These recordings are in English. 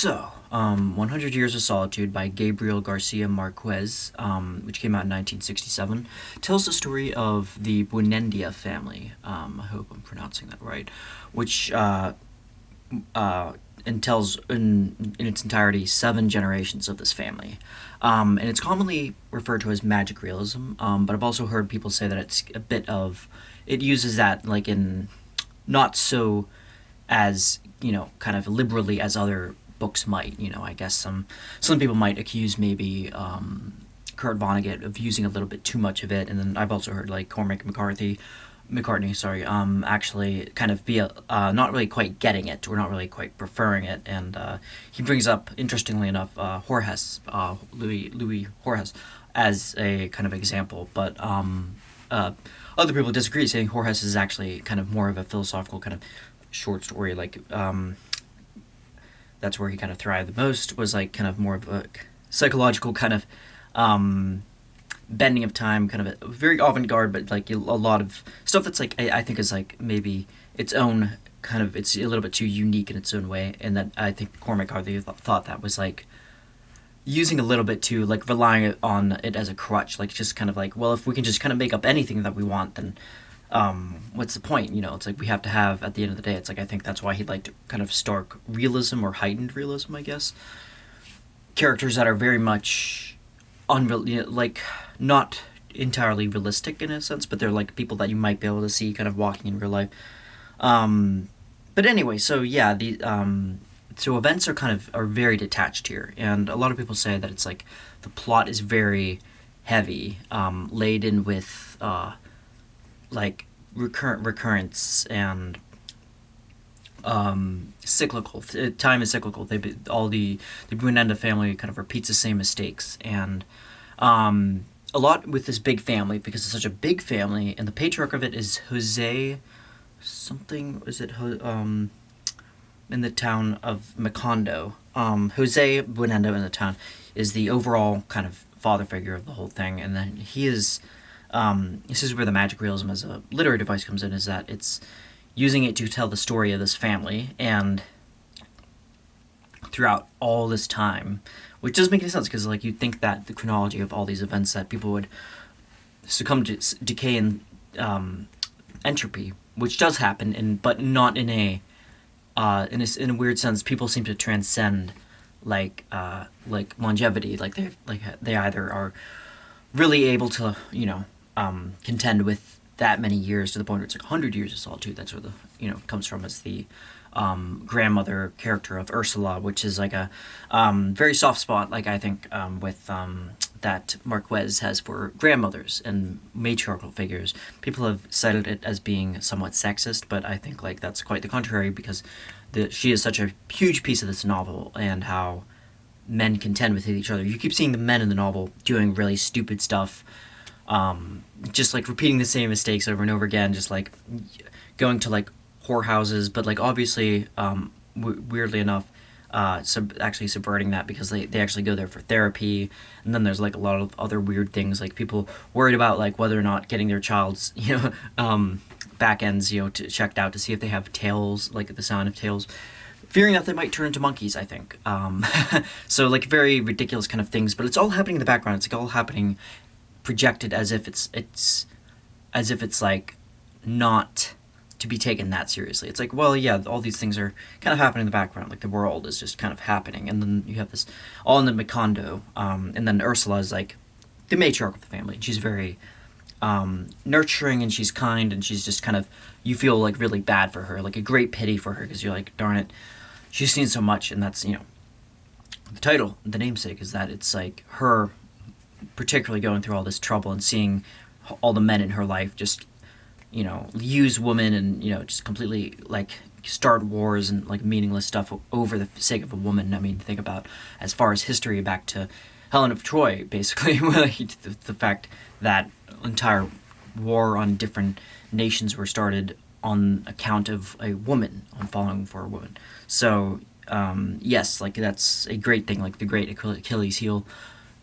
100 Years of Solitude by Gabriel García Márquez, which came out in 1967, tells the story of the Buendia family. I hope I'm pronouncing that right, which and tells in its entirety 7 generations of this family. And it's commonly referred to as magic realism, but I've also heard people say that it's a bit of, it uses that like in not so as, kind of liberally as other books might. I guess some people might accuse maybe Kurt Vonnegut of using a little bit too much of it, and then I've also heard like McCartney, sorry, actually kind of be not really quite getting it, or not really quite preferring it, and he brings up, interestingly enough, Louis Jorges, as a kind of example, but other people disagree, saying Jorges is actually kind of more of a philosophical kind of short story, like that's where he kind of thrived the most, was like kind of more of a psychological kind of bending of time, kind of a very avant-garde, but like a lot of stuff that's like I think is like maybe its own kind of, it's a little bit too unique in its own way, and that I think Cormac Carthy thought that was like using a little bit too, like relying on it as a crutch, like just kind of like, well, if we can just kind of make up anything that we want, then what's the point? It's like we have to have, at the end of the day, it's like I think that's why he liked kind of stark realism or heightened realism, I guess. Characters that are very much unreal, like not entirely realistic in a sense, but they're like people that you might be able to see kind of walking in real life. But anyway, so yeah, so events are very detached here, and a lot of people say that it's like the plot is very heavy, laden with like recurrence and cyclical. Time is cyclical. The Buendia family kind of repeats the same mistakes, and a lot with this big family, because it's such a big family, and the patriarch of it is Jose something. Is it in the town of Macondo? Jose Buendia in the town is the overall kind of father figure of the whole thing, and then he is. This is where the magic realism as a literary device comes in, is that it's using it to tell the story of this family, and throughout all this time, which doesn't make any sense, because like you'd think that the chronology of all these events, that people would succumb to decay and entropy, which does happen, but not in a weird sense. People seem to transcend like longevity, like they either are really able to contend with that many years, to the point where it's like 100 years of solitude. That's where the comes from, as the grandmother character of Ursula, which is like a very soft spot, like I think with that Marquez has for grandmothers and matriarchal figures. People have cited it as being somewhat sexist, but I think like that's quite the contrary, because she is such a huge piece of this novel, and how men contend with each other. You keep seeing the men in the novel doing really stupid stuff, just like repeating the same mistakes over and over again, just like going to like whorehouses, but like obviously weirdly enough actually subverting that, because they actually go there for therapy. And then there's like a lot of other weird things, like people worried about like whether or not getting their child's back ends checked out to see if they have tails, like the sound of tails, fearing that they might turn into monkeys, I think. So like very ridiculous kind of things, but it's all happening in the background. It's like all happening projected as if it's like not to be taken that seriously. It's like, well, yeah, all these things are kind of happening in the background, like the world is just kind of happening, and then you have this all in the Macondo, and then Ursula is like the matriarch of the family, and she's very nurturing, and she's kind, and she's just kind of, you feel like really bad for her, like a great pity for her, because you're like, darn it, she's seen so much. And that's the title, the namesake, is that it's like her particularly going through all this trouble and seeing all the men in her life just use women, and just completely like start wars and like meaningless stuff over the sake of a woman. I mean, think about as far as history back to Helen of Troy, basically, the fact that entire war on different nations were started on account of a woman, on falling for a woman. So yes, like that's a great thing, like the great Achilles heel.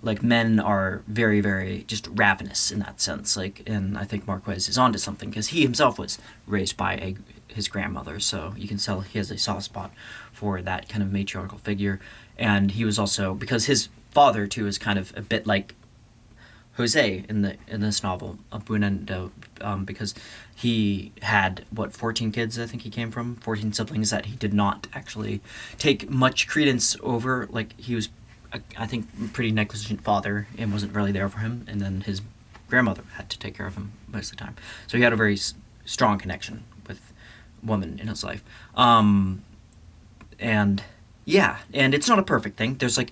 Like men are very, very just ravenous in that sense, like, and I think Marquez is onto something, because he himself was raised by his grandmother, so you can tell he has a soft spot for that kind of matriarchal figure. And he was also, because his father too is kind of a bit like Jose in this novel, Bunendo, because he had 14 kids, I think he came from 14 siblings that he did not actually take much credence over. Like, he was, I think, a pretty negligent father and wasn't really there for him, and then his grandmother had to take care of him most of the time. So he had a very strong connection with women in his life. And yeah, and it's not a perfect thing. There's like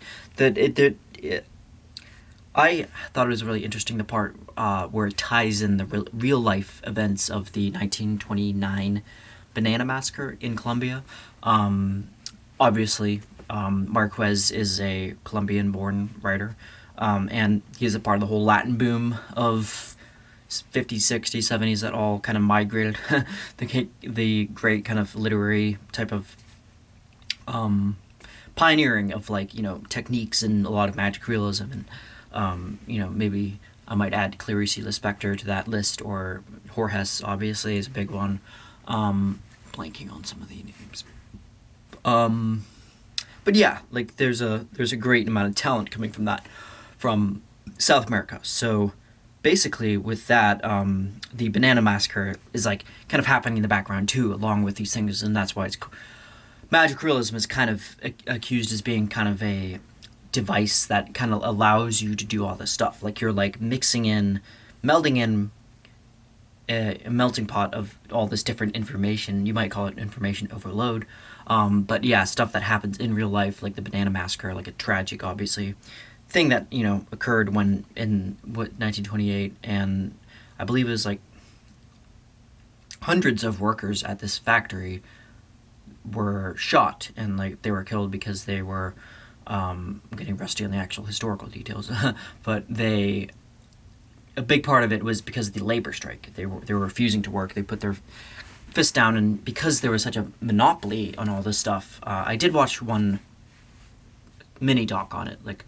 I thought it was really interesting, the part where it ties in the real life events of the 1929 Banana Massacre in Colombia. Obviously, Márquez is a Colombian-born writer, and he's a part of the whole Latin boom of 50s, 60s, 70s that all kind of migrated the great kind of literary type of pioneering of, like, techniques and a lot of magic realism, and maybe I might add Clarice Lispector to that list, or Borges obviously is a big one. Blanking on some of the names. But yeah, like, there's a great amount of talent coming from South America. So basically with that, the Banana Massacre is like kind of happening in the background too, along with these things, and that's why magic realism is kind of accused as being kind of a device that kind of allows you to do all this stuff. Like, you're like melding in a melting pot of all this different information. You might call it information overload. But yeah, stuff that happens in real life, like the Banana Massacre, like a tragic, obviously, thing that, occurred in 1928, and I believe it was like hundreds of workers at this factory were shot, and like they were killed because they were getting rusty on the actual historical details. But a big part of it was because of the labor strike. They were refusing to work. They put their fist down, and because there was such a monopoly on all this stuff, I did watch one mini doc on it, like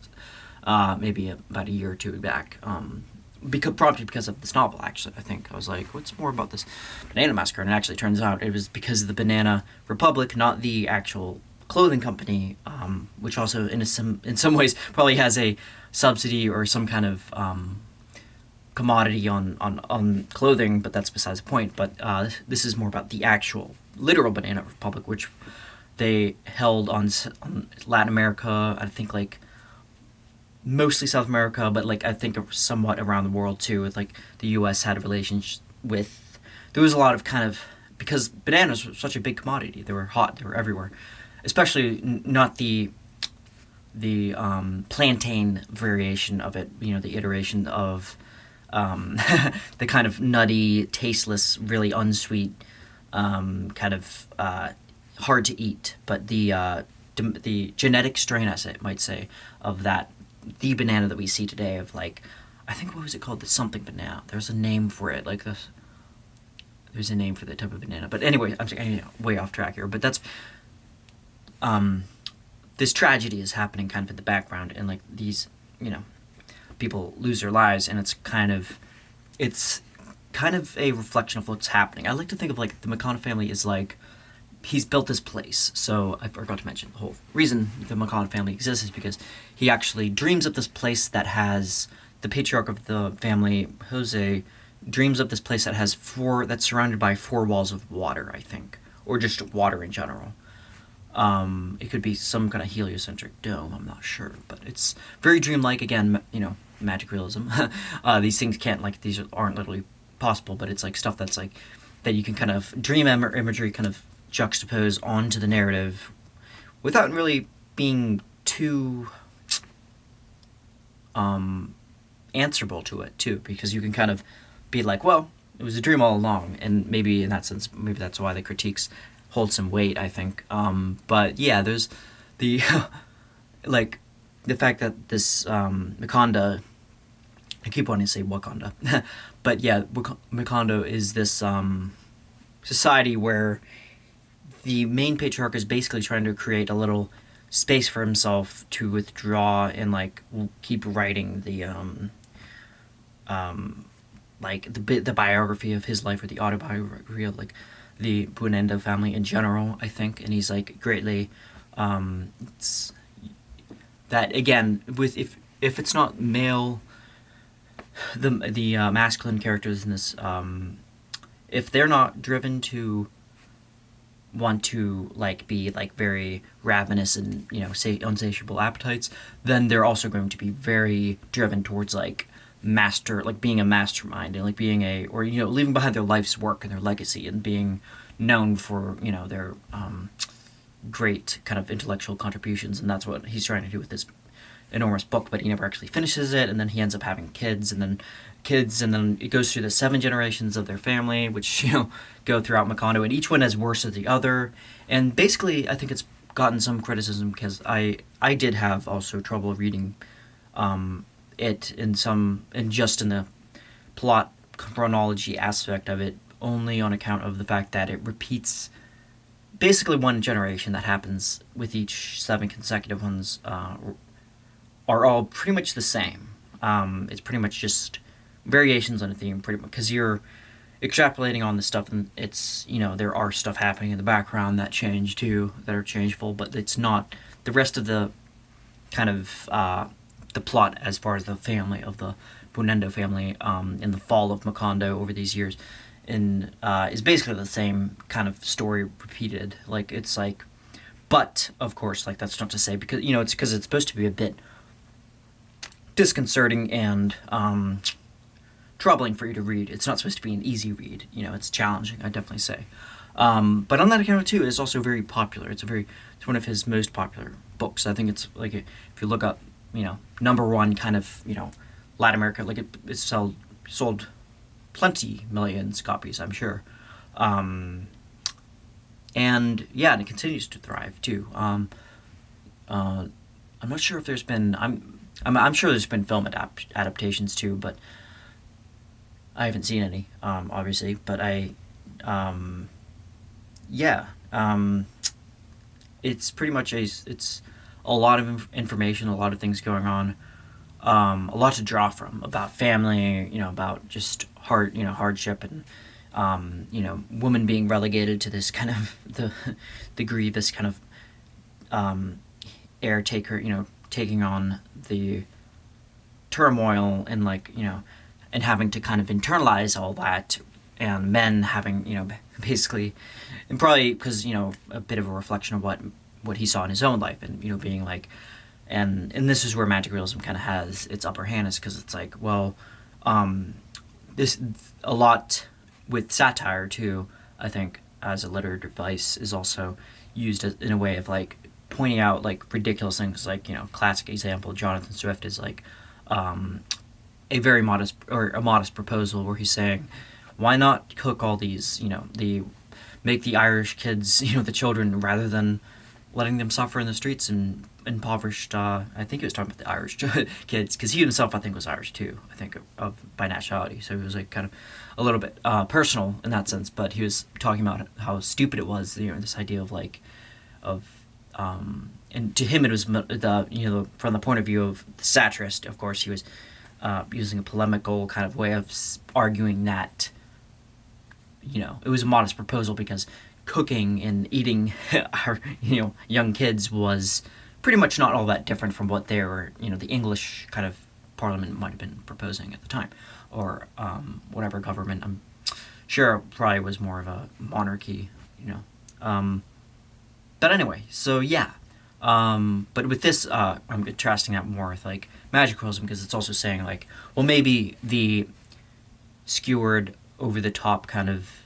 maybe about a year or two back. Because of this novel, actually. I think I was like, what's more about this Banana Massacre? And it actually turns out it was because of the Banana Republic, not the actual clothing company, which also in some ways probably has a subsidy or some kind of commodity on clothing, but that's besides the point. But this is more about the actual literal Banana Republic, which they held on Latin America, I think, like mostly South America, but like I think somewhat around the world too, with like the US had a relationship with, there was a lot of kind of, because bananas were such a big commodity, they were hot, they were everywhere, especially not the plantain variation of it, the iteration of the kind of nutty, tasteless, really unsweet, kind of hard to eat, but the genetic strain, as it might say, of the banana that we see today, of like, I think, what was it called, the something banana, there's a name for it, like there's a name for that type of banana, but anyway, I'm way off track here, but that's this tragedy is happening kind of in the background, and like these people lose their lives, and it's kind of a reflection of what's happening. I like to think of like the McConaughey family is like, he's built this place. So I forgot to mention, the whole reason the McConaughey family exists is because he actually dreams of this place that has, the patriarch of the family, Jose, dreams of this place that has that's surrounded by 4 walls of water, I think, or just water in general. It could be some kind of heliocentric dome, I'm not sure, but it's very dreamlike. Again, magic realism. These things these aren't literally possible, but it's like stuff that's like, that you can kind of dream imagery kind of juxtapose onto the narrative without really being too answerable to it too, because you can kind of be like, well, it was a dream all along, and maybe in that sense, maybe that's why the critiques hold some weight, I think. But yeah, there's the like the fact that this Wakanda, I keep wanting to say Wakanda, but yeah, Wakanda is this society where the main patriarch is basically trying to create a little space for himself to withdraw and like keep writing the like the biography of his life, or the autobiography of like the Bunendo family in general, I think, and he's like greatly, it's, that again, with if it's not male, the masculine characters in this, if they're not driven to want to like be like very ravenous and, you know, say unsatiable appetites, then they're also going to be very driven towards like being a mastermind, and like being a, or, you know, leaving behind their life's work and their legacy, and being known for, you know, their great kind of intellectual contributions. And that's what he's trying to do with this enormous book, but he never actually finishes it, and then he ends up having kids, and then it goes through the 7 generations of their family, which, you know, go throughout Macondo, and each one is worse than the other. And basically, I think it's gotten some criticism because I did have also trouble reading it in just in the plot chronology aspect of it, only on account of the fact that it repeats basically one generation that happens with each 7 consecutive ones, are all pretty much the same. It's pretty much just variations on a theme, pretty much, because you're extrapolating on the stuff, and it's, you know, there are stuff happening in the background that change too, that are changeful, but it's not the rest of the kind of the plot as far as the family of the Bunendo family in the fall of Macondo over these years, and is basically the same kind of story repeated. Like, it's like, but of course, like, that's not to say, because, you know, it's because it's supposed to be a bit disconcerting and troubling for you to read. It's not supposed to be an easy read. You know, it's challenging, I'd definitely say. But on that account too, it's also very popular. It's one of his most popular books. I think it's like, if you look up, you know, #1 kind of, you know, Latin America, like it's sold plenty millions copies, I'm sure. And yeah, and it continues to thrive too. I'm not sure if there's been, I'm sure there's been film adaptations too, but I haven't seen any, obviously. But it's pretty much it's a lot of information, a lot of things going on, a lot to draw from about family, you know, about just hardship, and you know, women being relegated to this kind of the degree, this kind of caretaker, you know, taking on the turmoil, and like, you know, and having to kind of internalize all that, and men having, you know, basically, and probably because, you know, a bit of a reflection of what he saw in his own life, and, you know, being like, and this is where magic realism kind of has its upper hand, is because it's like, well, this a lot with satire too, I think, as a literary device, is also used in a way of like pointing out like ridiculous things. Like, you know, classic example, Jonathan Swift is like a very modest proposal where he's saying, why not cook all these, you know, make the Irish kids, you know, the children, rather than letting them suffer in the streets and impoverished, I think he was talking about the Irish kids, because he himself, I think, was Irish too, I think, by nationality, so he was like kind of a little bit personal in that sense, but he was talking about how stupid it was, you know, this idea of like, and to him it was you know, from the point of view of the satirist, of course, he was using a polemical kind of way of arguing that, you know, it was a modest proposal because cooking and eating our, you know, young kids was pretty much not all that different from what they were, you know, the English kind of parliament might have been proposing at the time, or whatever government. I'm sure probably was more of a monarchy, you know. But anyway, so yeah. But with this, I'm contrasting that more with like magic realism, because it's also saying like, well, maybe the skewered, over the top kind of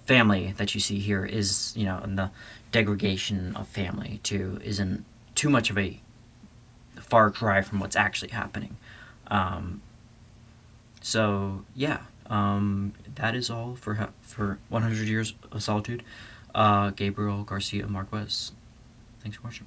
family that you see here is, you know, and the degradation of family too isn't too much of a far cry from what's actually happening. So yeah, that is all for 100 Years of Solitude. Gabriel García Márquez. Thanks for watching.